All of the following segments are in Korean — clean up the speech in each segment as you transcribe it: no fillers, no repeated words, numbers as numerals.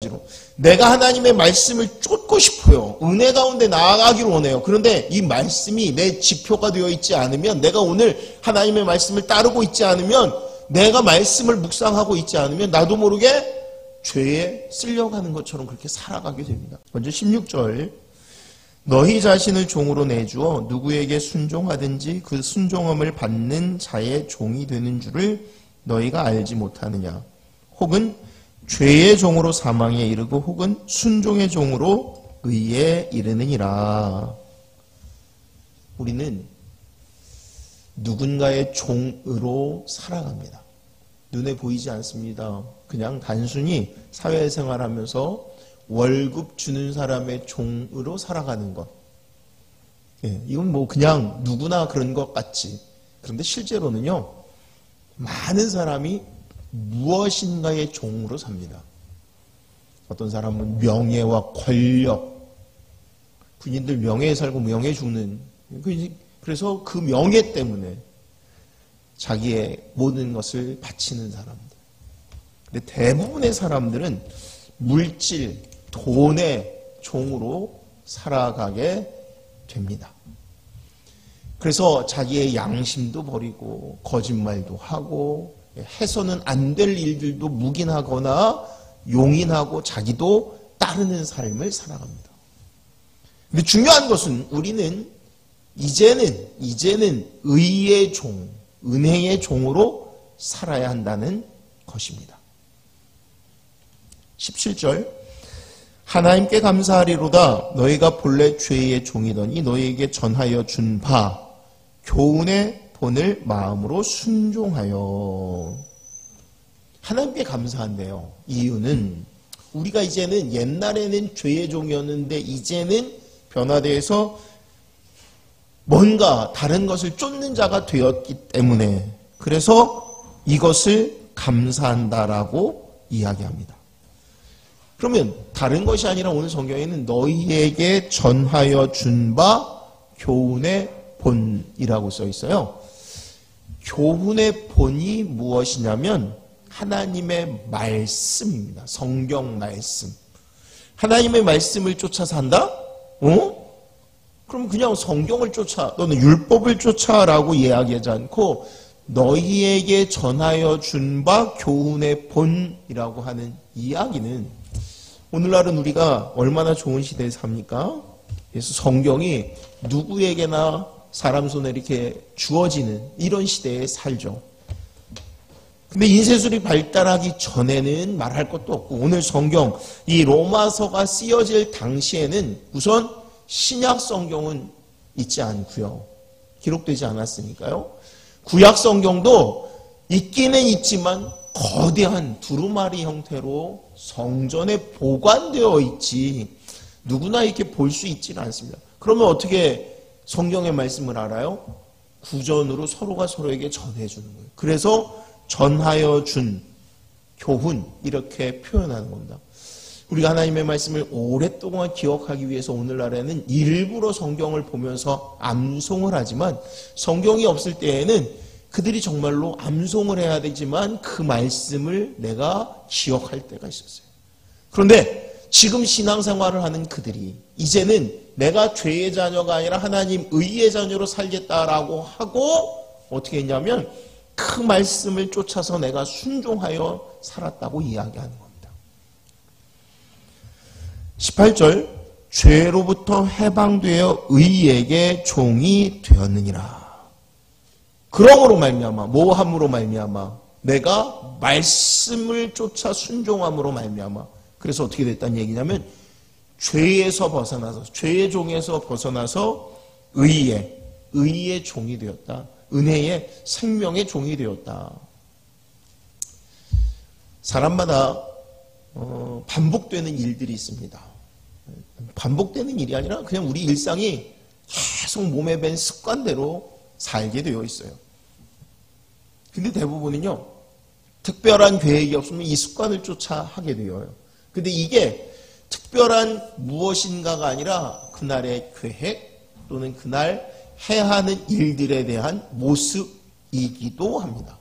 가지로 내가 하나님의 말씀을 쫓고 싶어요. 은혜 가운데 나아가기를 원해요. 그런데 이 말씀이 내 지표가 되어 있지 않으면, 내가 오늘 하나님의 말씀을 따르고 있지 않으면, 내가 말씀을 묵상하고 있지 않으면 나도 모르게 죄에 쓸려가는 것처럼 그렇게 살아가게 됩니다. 먼저 16절, 너희 자신을 종으로 내주어 누구에게 순종하든지 그 순종함을 받는 자의 종이 되는 줄을 너희가 알지 못하느냐. 혹은 죄의 종으로 사망에 이르고 혹은 순종의 종으로 의에 이르느니라. 우리는 누군가의 종으로 살아갑니다. 눈에 보이지 않습니다. 그냥 단순히 사회생활하면서 월급 주는 사람의 종으로 살아가는 것. 예, 이건 뭐 그냥 누구나 그런 것 같지. 그런데 실제로는요, 많은 사람이 무엇인가의 종으로 삽니다. 어떤 사람은 명예와 권력, 군인들 명예에 살고 명예에 죽는, 그래서 그 명예 때문에 자기의 모든 것을 바치는 사람들. 근데 대부분의 사람들은 물질, 돈의 종으로 살아가게 됩니다. 그래서 자기의 양심도 버리고 거짓말도 하고 해서는 안 될 일들도 묵인하거나 용인하고 자기도 따르는 삶을 살아갑니다. 근데 중요한 것은 우리는 이제는 의의 종, 은혜의 종으로 살아야 한다는 것입니다. 17절, 하나님께 감사하리로다. 너희가 본래 죄의 종이더니 너희에게 전하여 준 바 교훈의 본을 마음으로 순종하여. 하나님께 감사한대요. 이유는 우리가 이제는, 옛날에는 죄의 종이었는데 이제는 변화되어서 뭔가 다른 것을 쫓는 자가 되었기 때문에, 그래서 이것을 감사한다라고 이야기합니다. 그러면 다른 것이 아니라 오늘 성경에는 너희에게 전하여 준 바 교훈의 본이라고 써 있어요. 교훈의 본이 무엇이냐면 하나님의 말씀입니다. 성경 말씀. 하나님의 말씀을 쫓아 산다? 그럼 그냥 성경을 쫓아, 또는 율법을 쫓아라고 이야기하지 않고 너희에게 전하여 준 바 교훈의 본이라고 하는 이야기는, 오늘날은 우리가 얼마나 좋은 시대에 삽니까? 그래서 성경이 누구에게나 사람 손에 이렇게 주어지는 이런 시대에 살죠. 근데 인쇄술이 발달하기 전에는 말할 것도 없고, 오늘 성경, 이 로마서가 쓰여질 당시에는 우선 신약 성경은 있지 않고요. 기록되지 않았으니까요. 구약 성경도 있기는 있지만 거대한 두루마리 형태로 성전에 보관되어 있지 누구나 이렇게 볼 수 있지는 않습니다. 그러면 어떻게 성경의 말씀을 알아요? 구전으로 서로가 서로에게 전해주는 거예요. 그래서 전하여 준 교훈, 이렇게 표현하는 겁니다. 우리가 하나님의 말씀을 오랫동안 기억하기 위해서 오늘날에는 일부러 성경을 보면서 암송을 하지만, 성경이 없을 때에는 그들이 정말로 암송을 해야 되지만 그 말씀을 내가 기억할 때가 있었어요. 그런데 지금 신앙생활을 하는 그들이 이제는 내가 죄의 자녀가 아니라 하나님 의의 자녀로 살겠다라고 하고 어떻게 했냐면 그 말씀을 쫓아서 내가 순종하여 살았다고 이야기하는 겁니다. 18절, 죄로부터 해방되어 의에게 종이 되었느니라. 그러므로 말미암아, 뭐함으로 말미암아? 내가 말씀을 쫓아 순종함으로 말미암아. 그래서 어떻게 됐다는 얘기냐면 죄에서 벗어나서, 죄의 종에서 벗어나서 의의 종이 되었다. 은혜의 생명의 종이 되었다. 사람마다 반복되는 일들이 있습니다. 반복되는 일이 아니라 그냥 우리 일상이 계속 몸에 밴 습관대로 살게 되어 있어요. 근데 대부분은요, 특별한 계획이 없으면 이 습관을 쫓아 하게 되어요. 근데 이게 특별한 무엇인가가 아니라 그날의 계획 또는 그날 해야 하는 일들에 대한 모습이기도 합니다.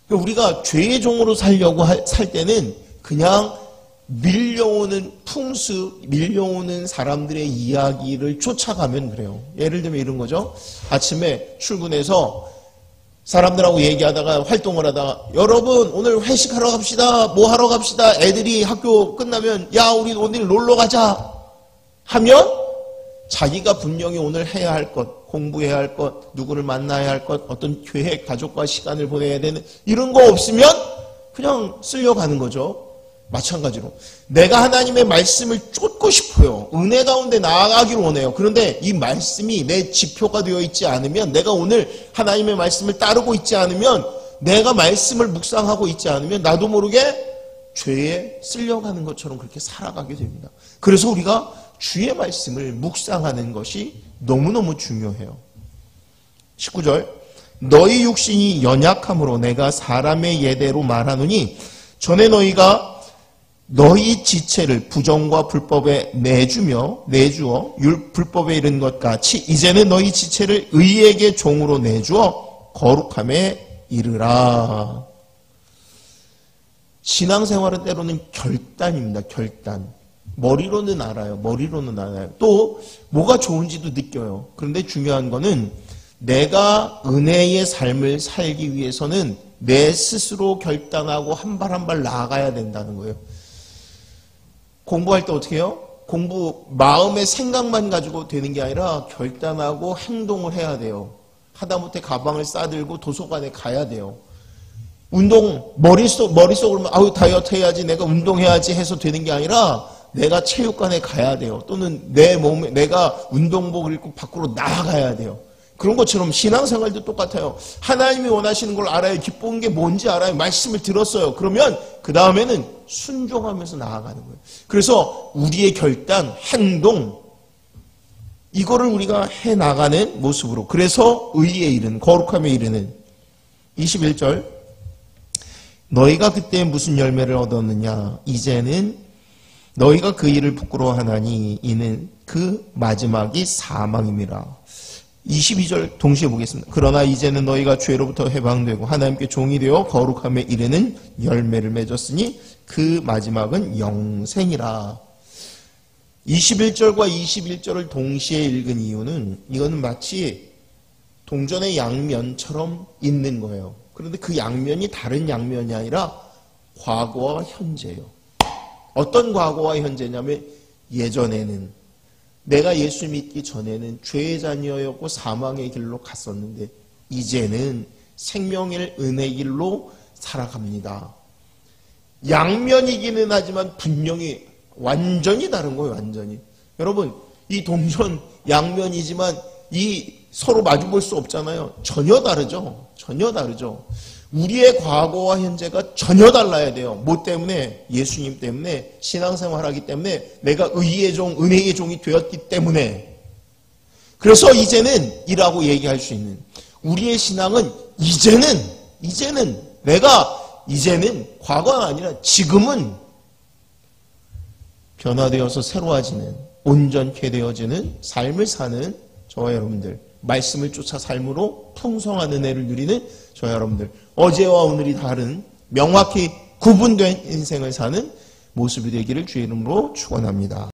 우리가 죄의 종으로 살려고 살 때는 그냥 밀려오는 풍수, 밀려오는 사람들의 이야기를 쫓아가면 그래요. 예를 들면 이런 거죠. 아침에 출근해서 사람들하고 얘기하다가 활동을 하다가 여러분 오늘 회식하러 갑시다. 뭐 하러 갑시다. 애들이 학교 끝나면 야 우리 오늘 놀러 가자 하면 자기가 분명히 오늘 해야 할 것, 공부해야 할 것, 누구를 만나야 할 것, 어떤 계획, 가족과 시간을 보내야 되는 이런 거 없으면 그냥 쓸려가는 거죠. 마찬가지로 내가 하나님의 말씀을 쫓고 싶어요. 은혜 가운데 나아가기를 원해요. 그런데 이 말씀이 내 지표가 되어 있지 않으면, 내가 오늘 하나님의 말씀을 따르고 있지 않으면, 내가 말씀을 묵상하고 있지 않으면 나도 모르게 죄에 쓸려가는 것처럼 그렇게 살아가게 됩니다. 그래서 우리가 주의 말씀을 묵상하는 것이 너무너무 중요해요. 19절 너희 육신이 연약함으로 내가 사람의 예대로 말하노니 전에 너희가 너희 지체를 부정과 불법에 내주어 불법에 이른 것 같이 이제는 너희 지체를 의에게 종으로 내주어 거룩함에 이르라. 신앙생활은 때로는 결단입니다. 결단. 머리로는 알아요. 또 뭐가 좋은지도 느껴요. 그런데 중요한 거는 내가 은혜의 삶을 살기 위해서는 내 스스로 결단하고 한 발 한 발 나아가야 된다는 거예요. 공부할 때 어떻게 해요? 공부 마음의 생각만 가지고 되는 게 아니라 결단하고 행동을 해야 돼요. 하다못해 가방을 싸들고 도서관에 가야 돼요. 운동 머릿속으로만 아유 다이어트 해야지 내가 운동해야지 해서 되는 게 아니라 내가 체육관에 가야 돼요. 또는 내 몸에 내가 운동복을 입고 밖으로 나아가야 돼요. 그런 것처럼 신앙생활도 똑같아요. 하나님이 원하시는 걸 알아요. 기쁜 게 뭔지 알아요. 말씀을 들었어요. 그러면 그 다음에는 순종하면서 나아가는 거예요. 그래서 우리의 결단, 행동 이거를 우리가 해나가는 모습으로, 그래서 의에 이르는, 거룩함에 이르는. 21절 너희가 그때 무슨 열매를 얻었느냐. 이제는 너희가 그 일을 부끄러워하나니 이는 그 마지막이 사망임이라. 22절 동시에 보겠습니다. 그러나 이제는 너희가 죄로부터 해방되고 하나님께 종이 되어 거룩함에 이르는 열매를 맺었으니 그 마지막은 영생이라. 21절과 21절을 동시에 읽은 이유는 이거는 마치 동전의 양면처럼 있는 거예요. 그런데 그 양면이 다른 양면이 아니라 과거와 현재예요. 어떤 과거와 현재냐면 예전에는 내가 예수 믿기 전에는 죄의 자녀였고 사망의 길로 갔었는데 이제는 생명의 은혜의 길로 살아갑니다. 양면이기는 하지만 분명히 완전히 다른 거예요. 완전히. 여러분 이 동전 양면이지만 이 서로 마주볼 수 없잖아요. 전혀 다르죠. 전혀 다르죠. 우리의 과거와 현재가 전혀 달라야 돼요. 뭐 때문에? 예수님 때문에, 신앙생활하기 때문에, 내가 의의 종, 은혜의 종이 되었기 때문에. 그래서 이제는 이라고 얘기할 수 있는, 우리의 신앙은 이제는 내가 이제는 과거가 아니라 지금은 변화되어서 새로워지는, 온전케 되어지는 삶을 사는 저와 여러분들, 말씀을 쫓아 삶으로 풍성한 은혜를 누리는 저와 여러분들, 어제와 오늘이 다른 명확히 구분된 인생을 사는 모습이 되기를 주의 이름으로 축원합니다.